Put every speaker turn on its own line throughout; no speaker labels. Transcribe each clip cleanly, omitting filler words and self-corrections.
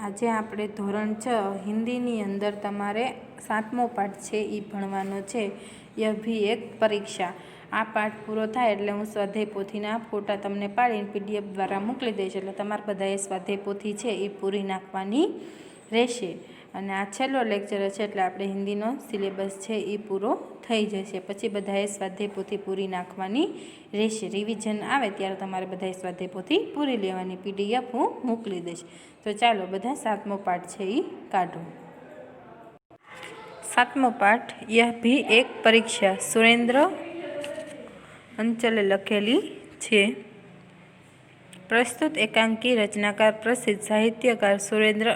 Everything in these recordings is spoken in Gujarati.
આજે આપણે ધોરણ 6 હિન્દીની અંદર તમારે 7મો પાઠ છે એ ભણવાનો છે. યહ ભી એક પરીક્ષા. આ પાઠ પૂરો થાય એટલે હું સ્વાધ્યાય પોથીના ફોટા તમને પાડીને PDF દ્વારા મોકલી દઈશ. એટલે તમારે બધાએ સ્વાધ્યાય પોથી છે એ પૂરી નાખવાની રહેશે. અને આ છેલ્લો લેક્ચર છે એટલે આપણે હિન્દીનો સિલેબસ છે એ પૂરો થઈ જશે. પછી બધાએ સ્વાધ્યાય પોથી પૂરી નાખવાની રહેશે. રિવિઝન આવે ત્યારે તમારે બધાએ સ્વાધ્યાય પોથી પૂરી લેવાની. PDF હું મોકલી દઈશ. તો ચાલો બધા 7મો પાઠ છે એ કાઢો. 7મો પાઠ યહ ભી એક પરીક્ષા સુરેન્દ્ર અંચલે લખેલી છે. પ્રસ્તુત એકાંકી રચનાકાર प्रसिद्ध साहित्यकार सुरेंद्र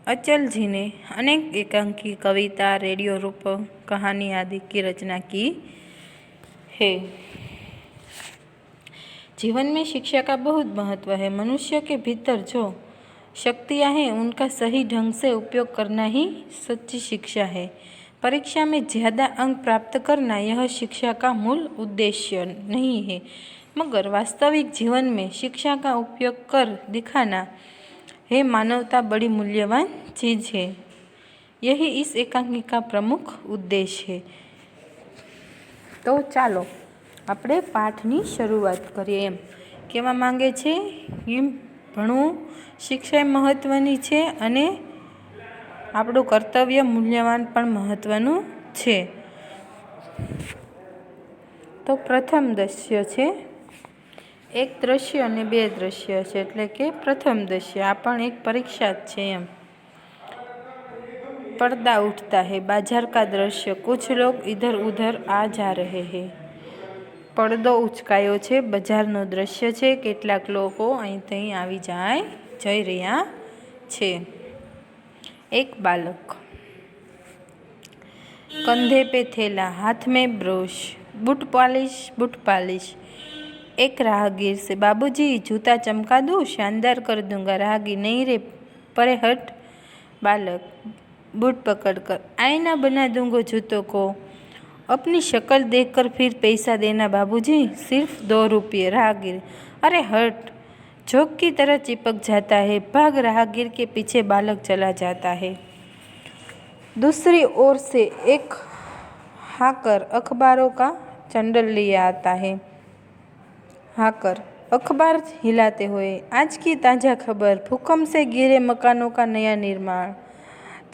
अचल जी ने अनेक एकांकी कविता, रेडियो रूपक, कहानी आदि की रचना की है. जीवन में शिक्षा का बहुत महत्व है. मनुष्य के भीतर जो शक्तियाँ हैं उनका सही ढंग से उपयोग करना ही सच्ची शिक्षा है. परीक्षा में ज़्यादा अंक प्राप्त करना यह शिक्षा का मूल उद्देश्य नहीं है, मगर वास्तविक जीवन में शिक्षा का उपयोग कर दिखाना है मानवता बड़ी मूल्यवान चीज़ है. यही इस एकांकी का प्रमुख उद्देश्य है. तो ચાલો આપણે પાઠની શરૂઆત કરીએ. એમ કહેવા માંગે છે એમ ભણવું શિક્ષા મહત્ત્વની છે અને આપણું કર્તવ્ય મૂલ્યવાન પણ મહત્ત્વનું છે. તો પ્રથમ દ્રશ્ય છે, એક દ્રશ્ય અને બે દ્રશ્ય છે. એટલે કે પ્રથમ દ્રશ્ય આ પણ એક પરીક્ષા જ છે. એમ पर्दा उठता है, बाजार का दृश्य, कुछ लोग इधर उधर आ जा रहे हैं. પડદો ઉચકાયો છે, બજારનું દ્રશ્ય છે, કેટલાક લોકો અહીં ત્યાં જઈ રહ્યા છે. एक बालक, कंधे पे थैला, हाथ में ब्रश, बूट पॉलिश. एक राहगीर से, बाबूजी जूता चमका दूं, शानदार कर दूंगा. राहगीर, नहीं रे परे हट. बालक, बूट पकड़कर, आईना बना दूंगा जूतों को. अपनी शक्ल देखकर फिर पैसा देना बाबूजी, सिर्फ 2 रुपये. राहगीर, अरे हट. जोक की तरह चिपक जाता है. भाग. राहगीर के पीछे बालक चला जाता है. दूसरी ओर से एक हाकर अखबारों का चंडल लिए आता है. हाकर अखबार हिलाते हुए, आज की ताज़ा खबर, भूकंप से गिरे मकानों का नया निर्माण,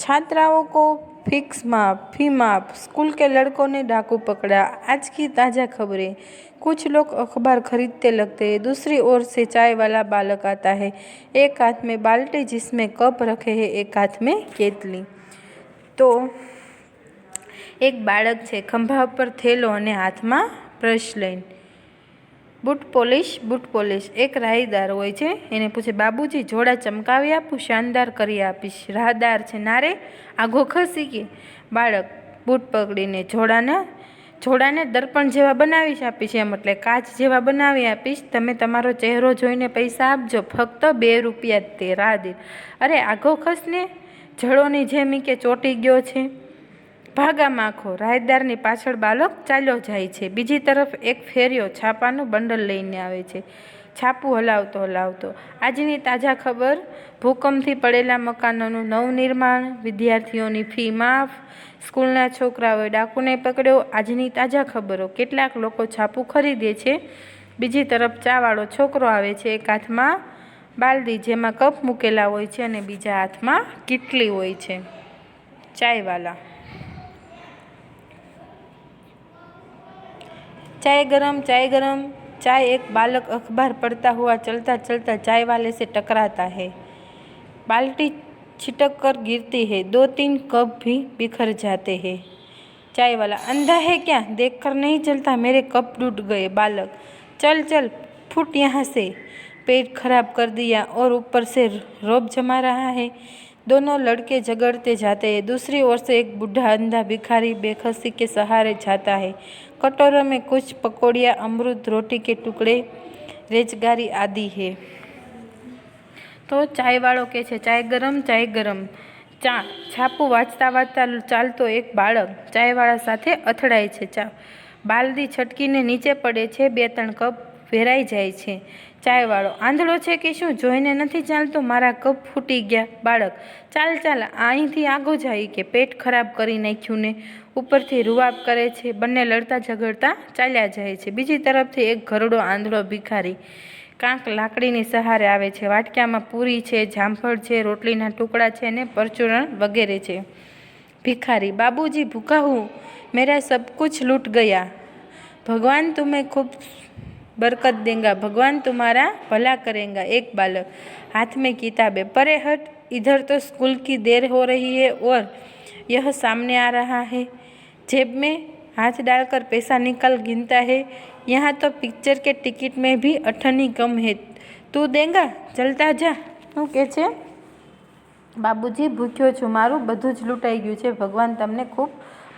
छात्राओं को फी माफ, स्कूल के लड़कों ने डाकू पकड़ा. आज की ताज़ा खबरें. कुछ लोग अखबार खरीदते लगते हैं. दूसरी ओर से चाय वाला बालक आता है, एक हाथ में बाल्टी जिसमें कप रखे हैं, एक हाथ में केतली. तो એક બાળક છે, ખંભા ઉપર થેલો અને હાથમાં બ્રશ લઈને. Boot polish. એક રાહીદાર હોય છે, એને પૂછે, બાબુજી જોડા ચમકાવી આપું, શાનદાર કરી આપીશ. રાહદાર છે, નારે આઘો ખસી કે. બાળક બૂટ પકડીને, જોડાને દર્પણ જેવા બનાવી આપીશ. એમ એટલે કાચ જેવા બનાવી આપીશ. તમે તમારો ચહેરો જોઈને પૈસા આપજો, ફક્ત 2 રૂપિયા જ તે. રાહદાર, અરે આઘો ખસને, જળોની જેમ કે ચોંટી ગયો છે. ભાગા માખો. રાહદારની પાછળ બાળક ચાલ્યો જાય છે. બીજી તરફ એક ફેરિયો છાપાનું બંડલ લઈને આવે છે. છાપું હલાવતો, આજની તાજા ખબર, ભૂકંપથી પડેલા મકાનોનું નવનિર્માણ, વિદ્યાર્થીઓની ફી માફ, સ્કૂલના છોકરાઓએ ડાકુને પકડ્યો. આજની તાજા ખબરો. કેટલાક લોકો છાપું ખરીદે છે. બીજી તરફ ચાવાળો છોકરો આવે છે, એક હાથમાં બાલદી જેમાં કપ મૂકેલા હોય છે અને બીજા હાથમાં કીટલી હોય છે. ચાયવાલા, चाय गरम. चाय. एक बालक अखबार पढ़ता हुआ चलता चलता चाय वाले से टकराता है. बाल्टी छिटक कर गिरती है. 2-3 कप भी बिखर जाते हैं. चाय वाला, अंधा है क्या, देखकर नहीं चलता, मेरे कप टूट गए. बालक, चल फुट यहाँ से, पेट खराब कर दिया और ऊपर से रोब जमा रहा है. दोनों लड़के झगड़ते जाते हैं. दूसरी ओर से एक बूढ़ा अंधा भिखारी बेखसी के सहारे जाता है. कटोरों में कुछ पकौड़ियाँ, अमरूद, रोटी के टुकड़े, रेजगारी आदि है. तो ચાયવાળો કહે છે, ચાય ગરમ. છાપું વાંચતા ચાલતો એક બાળક ચાયવાળા સાથે અથડાય છે. બાલદી છટકીને નીચે પડે છે. 2-3 કપ વેરાઈ જાય છે. ચાયવાળો: આંધળો છે કે શું, જોઈને નથી ચાલતો? મારા કપ ફૂટી ગયા. બાળક: ચાલ ચાલ, અહીંથી આગો જાય કે પેટ ખરાબ કરી નાખ્યું ને, ઉપરથી રૂવાબ કરે છે. બંને લડતા ઝઘડતા ચાલ્યા જાય છે. બીજી તરફથી એક ઘરડો આંધળો ભિખારી કાંક લાકડીની સહારે આવે છે. વાટક્યામાં પૂરી છે, જામફળ છે, રોટલીના ટુકડા છે ને પરચુરણ વગેરે છે. ભિખારી: બાબूजी भूखा हूँ, मेरा सब कुछ लूट गया. भगवान तुम्हें खूब बरकत देगा, भगवान तुम्हारा भला करेगा. एक बालक हाथ में किताबें: परे हट, इधर तो स्कूल की देर हो रही है और यह सामने आ रहा है. जेब में हाथ डालकर पैसा निकाल गिनता है. यहाँ तो पिक्चर के टिकट में भी अठन्नी कम है. तू देगा? चलता जा. શું કહે છે? બાબુજી, ભૂખ્યો છું, મારું બધું જ લૂંટાઈ ગયું છે. ભગવાન તમને ખૂબ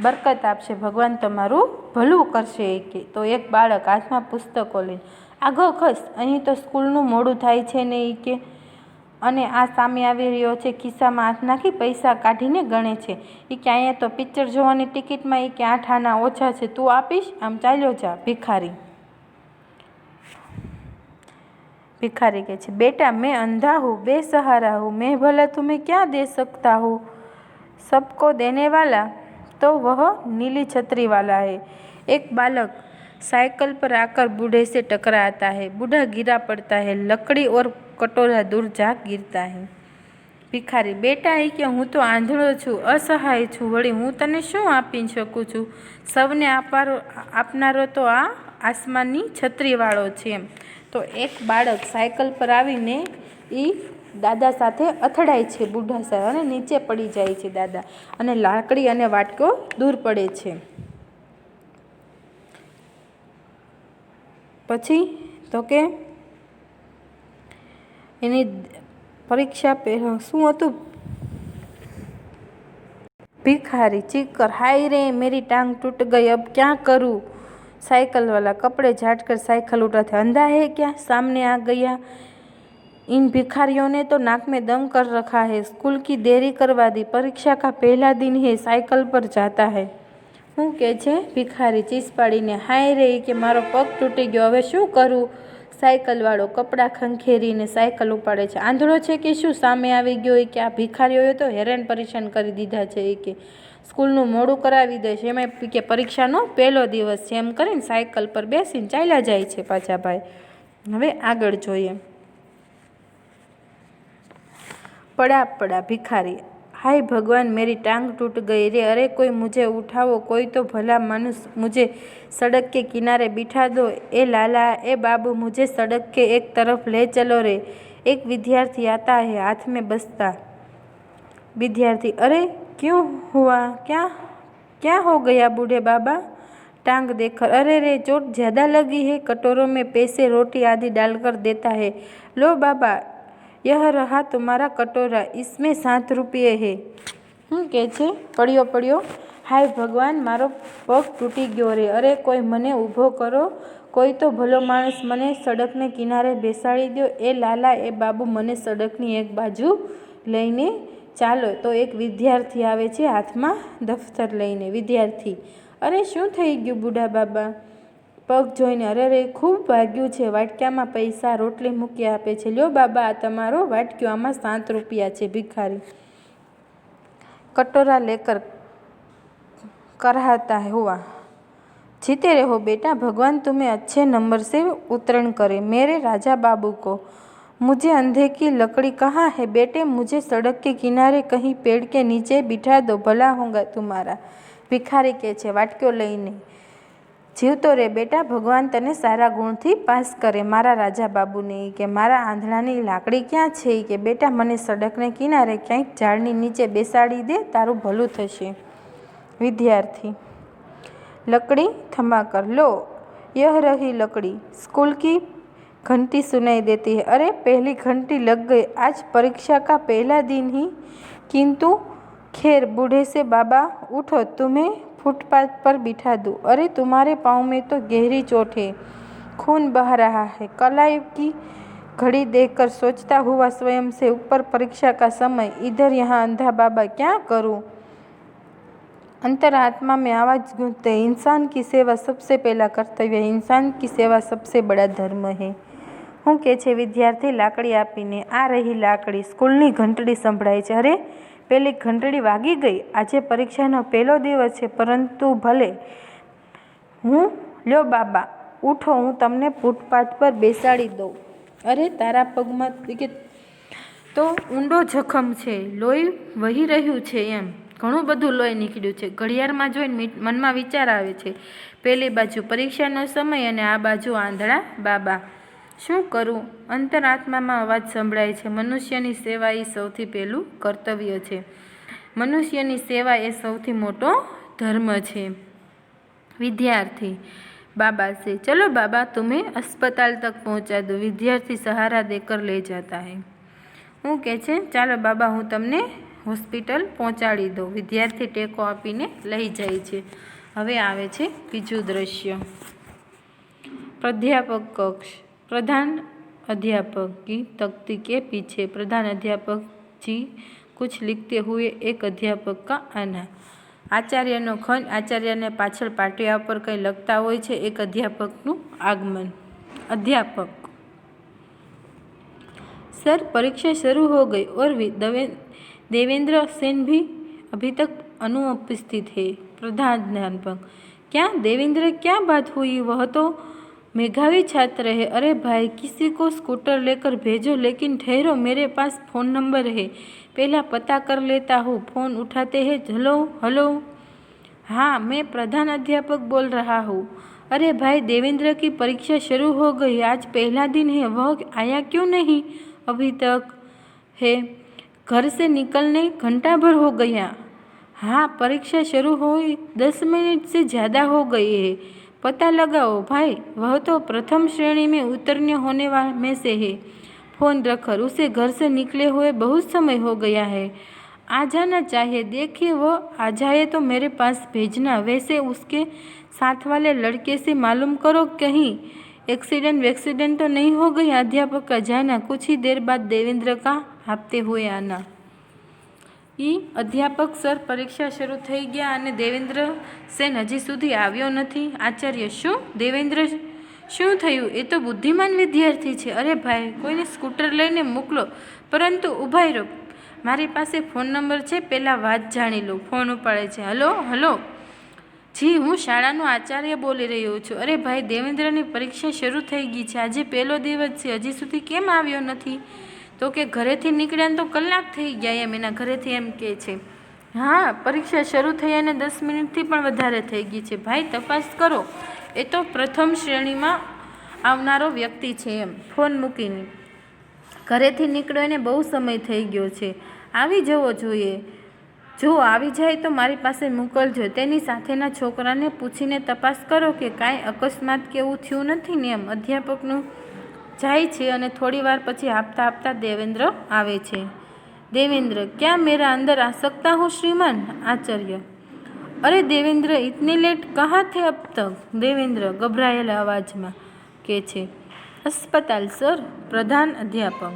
બરકત આપશે, ભગવાન તમારું ભલું કરશે. કે તો એક બાળક હાથમાં પુસ્તકો લઈને: આગો ખસ, અહીં તો સ્કૂલનું મોડું થાય છે ને. કે અને આ સામે આવી રહ્યો છે, ખિસ્સામાં હાથ નાખી પૈસા કાઢીને ગણે છે. કે અહીંયા તો પિક્ચર જોવાની ટિકિટમાં 8 આના ઓછા છે, તું આપીશ? આમ ચાલ્યો જા. ભિખારી કહે છે: बेटा मैं अंधा हूँ, बेसहारा हूँ, मैं भला तुम्हें क्या दे सकता हूँ? सबको देने वाला तो वह नीली छतरी वाला है. एक बालक साइकिल पर आकर बूढ़े से टकराता है. बूढ़ा गिरा पड़ता है, लकड़ी और कटोरा दूर जा गिरता है. ભિખારી: બેટા કે હું તો આંધળો છું, અસહાય છું, વળી હું તને શું આપી શકું છું? સૌને આપનારો તો આ આસમાનની છત્રીવાળો છે. તો એક બાળક સાયકલ પર આવીને દાદા સાથે અથડાય છે, બુઢા સાથે, અને નીચે પડી જાય છે દાદા, અને લાકડી અને વાટકો દૂર પડે છે. પછી તો કે એની પરીક્ષા શું હતું? ભિખારી ચીख कर: हाय रे, मेरी टांग टूट गई, अब क्या करूँ? साइकिल वाला कपड़े झाट कर साइकिल उठाते: अंधा है क्या, सामने आ गया. इन भिखारियों ने तो नाक में दम कर रखा है. स्कूल की देरी करवा दी, परीक्षा का पहला दिन है, साइकिल पर जाता है. શું કહે છે? ભિખારી ચીસ પાડીને: હાય રે, કે મારો પગ તૂટી ગયો, હવે શું કરું? સાયકલવાળો કપડાં ખંખેરીને સાયકલ ઉપાડે છે. આંધળો છે કે શું, સામે આવી ગયો. કે આ ભિખારીઓએ તો હેરાન પરેશાન કરી દીધા છે. કે સ્કૂલનું મોડું કરાવી દે છે, એમાં કે પરીક્ષાનો પહેલો દિવસ છે. એમ કરીને સાયકલ પર બેસીને ચાલ્યા જાય છે પાછા ભાઈ. હવે આગળ જોઈએ. पड़ा पड़ा भिखारी: हाय भगवान, मेरी टांग टूट गई रे, अरे कोई मुझे उठाओ, कोई तो भला मनुष्य मुझे सड़क के किनारे बिठा दो. ए लाला, ए बाबू, मुझे सड़क के एक तरफ ले चलो रे. एक विद्यार्थी आता है, हाथ में बस्ता. विद्यार्थी: अरे क्यों हुआ, क्या क्या हो गया बूढ़े बाबा? टांग देखकर: अरे रे, चोट ज़्यादा लगी है. कटोरों में पैसे, रोटी आदि डालकर देता है. लो बाबा, यह रहा तुम्हारा कटोरा, इसमें 7 रुपये है. શું કહે છે? પડ્યો પડ્યો: હાય ભગવાન, મારો પગ તૂટી ગયો રે, અરે કોઈ મને ઊભો કરો, કોઈ તો ભલો માણસ મને સડકને કિનારે બેસાડી દો. એ લાલા, એ બાબુ, મને સડકની એક બાજુ લઈને ચાલો. તો એક વિદ્યાર્થી આવે છે, હાથમાં દફતર લઈને. વિદ્યાર્થી: અરે શું થઈ ગયું બુઢા બાબા? પગ જોઈને: અરે રે, ખૂબ ભાગ્યું છે, વાટક્યામાં પૈસા, રોટલી મૂકી આપે છે. લ્યો બાબા, આ તમારો વાટક્યો, આમાં 7 રૂપિયા છે. ભિખારી कटोरा लेकर कराता हुआ: जीते रहो बेटा, भगवान तुम्हें अच्छे नंबर से उत्तीर्ण करे. मेरे राजा बाबू को मुझे अंधे की लकड़ी कहाँ है? बेटे, मुझे सड़क के किनारे कहीं पेड़ के नीचे बिठा दो, भला होगा तुम्हारा. ભિખારી કહે છે વાટક્યો લઈને: જીવતો રે બેટા, ભગવાન તને સારા ગુણથી પાસ કરે. મારા રાજા બાબુને કે મારા આંધળાની લાકડી ક્યાં છે? કે બેટા, મને સડકને કિનારે ક્યાંક ઝાડની નીચે બેસાડી દે, તારું ભલું થશે. વિદ્યાર્થી: लकड़ी थमाकर लो, यह रही लकड़ी. स्कूल की घंटी सुनाई देती है. अरे पहली घंटी लग गई, आज परीक्षा का पहला दिन ही. किंतु खैर, बूढ़े से बाबा उठो, तुम्हें फुटपाथ पर बिठा दूँ. अरे तुम्हारे पाँव में तो गहरी चोट है, खून बह रहा है. कलाई की घड़ी देखकर सोचता हुआ स्वयं से, ऊपर परीक्षा का समय, इधर यहाँ अंधा बाबा, क्या करूँ? अंतरात्मा में आवाज़ गूंजते हैं, इंसान की सेवा सबसे पहला कर्तव्य है, इंसान की सेवा सबसे बड़ा धर्म है. હું કહે છે વિદ્યાર્થી લાકડી આપીને, આ રહી લાકડી. સ્કૂલની ઘંટડી સંભળાય છે. અરે, પેલી ઘંટડી વાગી ગઈ. આજે પરીક્ષાનો પહેલો દિવસ છે, પરંતુ ભલે. લ્યો બાબા, ઉઠો, હું તમને ફૂટપાથ પર બેસાડી દઉં. અરે, તારા પગમાં તો ઊંડો જખમ છે, લોહી વહી રહ્યું છે એમ. ઘણું બધું લોહી નીકળ્યું છે. ઘડિયાળમાં જોઈને મનમાં વિચાર આવે છે. પેલી બાજુ પરીક્ષાનો સમય અને આ બાજુ આંધળા બાબા. શું કરું? અંતરાત્મામાં અવાજ સંભળાય છે. મનુષ્યની સેવા એ સૌથી પહેલું કર્તવ્ય છે. મનુષ્યની સેવા એ સૌથી મોટો ધર્મ છે. विद्यार्थी बाबा से, चलो बाबा तुम्हें अस्पताल तक पहुंचा दो. विद्यार्थी सहारा देकर ले जाता है. હું કહે છે ચાલો બાબા હું તમને હોસ્પિટલ પહોંચાડી દઉં. વિદ્યાર્થી ટેકો આપીને લઈ જાય છે. હવે આવે છે બીજું દ્રશ્ય. प्राध्यापक कक्ष. प्रधान अध्यापक की तख्ती के पीछे प्रधान अध्यापक जी कुछ लिखते हुए एक अध्यापक का आना. આચાર્યનો ખંડ. આચાર્યને પાછળ પાટિયા પર કંઈ લખતા હોય છે. એક અધ્યાપકનું આગમન. अध्यापक, सर परीक्षा शुरू हो गई और देवेंद्र सेन भी अभी तक अनुपस्थित है. प्रधानाध्यापक, क्या देवेंद्र, क्या बात हुई? वह तो मेधावी छात्र है. अरे भाई, किसी को स्कूटर लेकर भेजो. लेकिन ठहरो, मेरे पास फ़ोन नंबर है, पहला पता कर लेता हूँ. फ़ोन उठाते हैं. हेलो हेलो, हाँ मैं प्रधान अध्यापक बोल रहा हूँ. अरे भाई, देवेंद्र की परीक्षा शुरू हो गई, आज पहला दिन है, वह आया क्यों नहीं अभी तक? है, घर से निकलने घंटा भर हो गया. हाँ, परीक्षा शुरू हुई 10 मिनट से ज़्यादा हो गई है. पता लगाओ भाई, वह तो प्रथम श्रेणी में उत्तीर्ण होने वाले में से है. फ़ोन रखकर उसे घर से निकले हुए बहुत समय हो गया है. आ जाना चाहिए. देखिए, वो आ जाए तो मेरे पास भेजना. वैसे उसके साथ वाले लड़के से मालूम करो कहीं एक्सीडेंट तो नहीं हो गया. अध्यापक का जाना. कुछ ही देर बाद देवेंद्र का हाँफते हुए आना. अध्यापक सर, परीक्षा शुरू થઈ ગયા અને દેવેન્દ્ર સેન હજી સુધી આવ્યો નથી. આચાર્ય, શું દેવેન્દ્ર, શું થયું? એ તો બુદ્ધિમાન વિદ્યાર્થી છે. અરે ભાઈ, કોઈને સ્કૂટર લઈને મોકલો. પરંતુ ઊભા રહો, મારી પાસે ફોન નંબર છે, પહેલાં વાત જાણી લો. ફોન ઉપાડે છે. હલો હલો, જી હું શાળાનો આચાર્ય બોલી રહ્યો છું. અરે ભાઈ, દેવેન્દ્રની પરીક્ષા શરૂ થઈ ગઈ છે, આજે પહેલો દિવસ છે, હજી સુધી કેમ આવ્યો નથી? તો કે ઘરેથી નીકળ્યા તો કલાક થઈ ગયા એમ, એના ઘરેથી એમ કહે છે. હા, પરીક્ષા શરૂ થઈ અને 10 મિનિટથી પણ વધારે થઈ ગઈ છે. ભાઈ તપાસ કરો, એ તો પ્રથમ શ્રેણીમાં આવનારો વ્યક્તિ છે એમ. ફોન મૂકીને ઘરેથી નીકળ્યો એને બહુ સમય થઈ ગયો છે, આવી જવો જોઈએ. જો આવી જાય તો મારી પાસે મોકલજો. તેની સાથેના છોકરાને પૂછીને તપાસ કરો કે કાંઈ અકસ્માત કેવું થયું નથી ને એમ. અધ્યાપકનું જાય છે અને થોડી વાર પછી આપતા આપતા દેવેન્દ્ર આવે છે. देवेंद्र, क्या मेरा अंदर आ सकता हूँ श्रीमान? आचार्य, अरे देवेंद्र, इतने लेट कहाँ थे अब तक? देवेंद्र घबराएला आवाज में के छे. अस्पताल सर. प्रधान अध्यापक,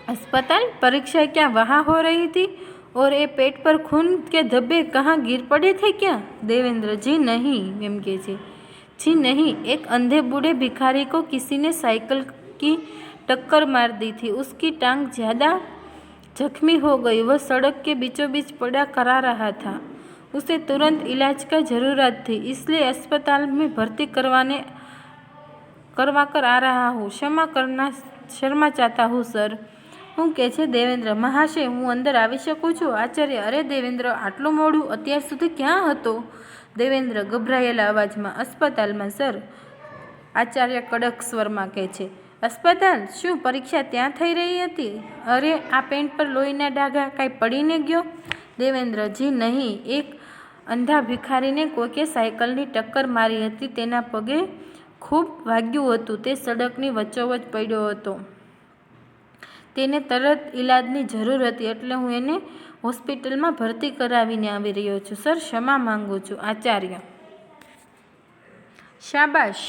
अस्पताल? परीक्षा क्या वहाँ हो रही थी? और ये पेट पर खून के धब्बे कहाँ गिर पड़े थे क्या? देवेंद्र, जी नहीं एम के छे. जी नहीं, एक अंधे बूढ़े भिखारी को किसी ने साइकिल की टक्कर मार दी थी. उसकी टांग ज़्यादा जख्मी हो गई. वह सड़क के बीचों बीच पड़ा करा रहा था. उसे तुरंत इलाज का ज़रूरत थी, इसलिए अस्पताल में भर्ती करवा कर आ रहा हूँ. क्षमा चाहता हूँ सर. હું કહે છે દેવેન્દ્ર, મહાશય હું અંદર આવી શકું છું? આચાર્ય, અરે દેવેન્દ્ર, આટલું મોડું, અત્યાર સુધી ક્યાં હતો? દેવેન્દ્ર ગભરાયેલા અવાજમાં, अस्पतालમાં સર. આચાર્ય કડક સ્વરમાં કહે છે, अस्पताल? શું પરીક્ષા ત્યાં થઈ રહી હતી? અરે, આ પેન્ટ પર લોહીના ડાઘા કાંઈ પડીને ગયો? દેવેન્દ્ર, જી નહીં, એક અંધા ભિખારીને કોઈકે સાયકલની ટક્કર મારી હતી, તેના પગે ખૂબ વાગ્યું હતું, તે સડકની વચ્ચોવચ્ચ પડ્યો હતો, તેને તરત ઈલાજની જરૂર હતી, એટલે હું એને હોસ્પિટલમાં ભરતી કરાવીને આવી રહ્યો છું સર, ક્ષમા માંગુ છું. आचार्य, शाबाश,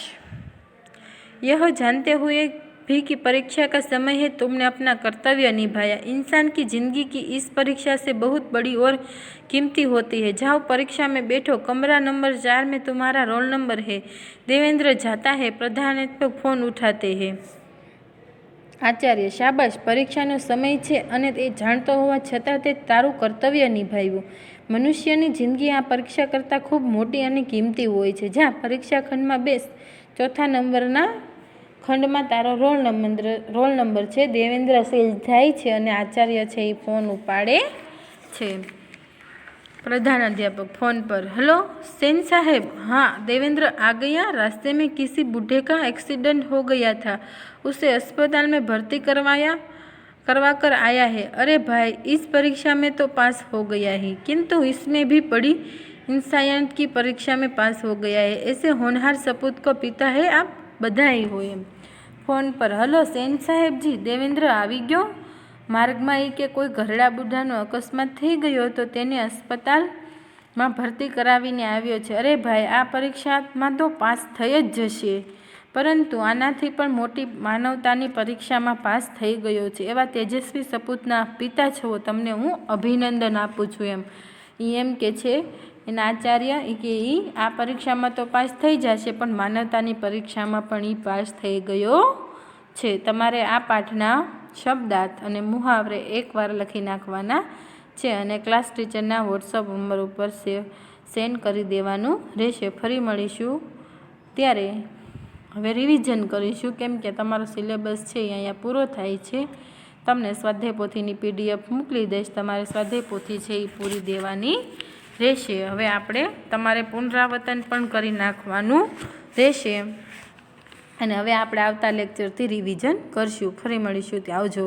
यह जानते हुए भी कि परीक्षा का समय है तुमने अपना कर्तव्य निभाया. इंसान की जिंदगी की इस परीक्षा से बहुत बड़ी और कीमती होती है. जाओ परीक्षा में बैठो, कमरा नंबर 4 में तुम्हारा रोल नंबर है. देवेंद्र जाता है. प्रधानाध्यापक फोन उठाते हैं. આચાર્ય: શાબાશ, પરીક્ષાનો સમય છે અને એ જાણતો હોવા છતાં તે તારું કર્તવ્ય નિભાવ્યું. મનુષ્યની જિંદગી આ પરીક્ષા કરતાં ખૂબ મોટી અને કિંમતી હોય છે. જા, પરીક્ષા ખંડમાં બેસ. 4થા નંબરના ખંડમાં તારો રોલ નંબર છે. દેવેન્દ્ર સેલ જાય છે અને આચાર્ય છે એ ફોન ઉપાડે છે. प्रधान अध्यापक फोन पर: हेलो सेन साहब. हाँ देवेंद्र आ गया. रास्ते में किसी बूढ़े का एक्सीडेंट हो गया था, उसे अस्पताल में भर्ती करवा कर आया है. अरे भाई, इस परीक्षा में तो पास हो गया ही, किंतु इसमें भी बड़ी इंसानियत की परीक्षा में पास हो गया है. ऐसे होनहार सपूत को पीता है आप. बधाई हो. एम फोन पर: हेलो सेन साहेब जी, देवेंद्र આવી ગયો. માર્ગમાં એ કે કોઈ ઘરડા બુઢાનો અકસ્માત થઈ ગયો તો તેને अस्पतालમાં ભરતી કરાવીને આવ્યો છે. અરે ભાઈ, આ પરીક્ષામાં તો પાસ થઈ જ જશે, પરંતુ આનાથી પણ મોટી માનવતાની પરીક્ષામાં પાસ થઈ ગયો છે. એવા તેજસ્વી સપૂતના પિતા છો, તમને હું અભિનંદન આપું છું. એમ કે છે એના આચાર્ય કે આ પરીક્ષામાં તો પાસ થઈ જશે, પણ માનવતાની પરીક્ષામાં પણ એ પાસ થઈ ગયો છે. તમારે આ પાઠના શબ્દાર્થ અને મુહાવરે એકવાર લખી નાખવાના છે અને ક્લાસ ટીચરના વોટ્સઅપ નંબર ઉપર સેન્ડ કરી દેવાનું રહેશે. ફરી મળીશું ત્યારે હવે રિવિઝન કરીશું, કેમ કે તમારો સિલેબસ છે એ અહીંયા પૂરો થાય છે. તમને સ્વાધ્યાય પોથીની PDF મોકલી દઈશ. તમારે સ્વાધ્યાય પોથી છે એ પૂરી દેવાની રહેશે. હવે આપણે તમારે પુનરાવર્તન પણ કરી નાખવાનું રહેશે અને હવે આપણે આવતા લેક્ચરથી રિવિઝન કરશું. ફરી મળીશું. ત્યાં આવજો.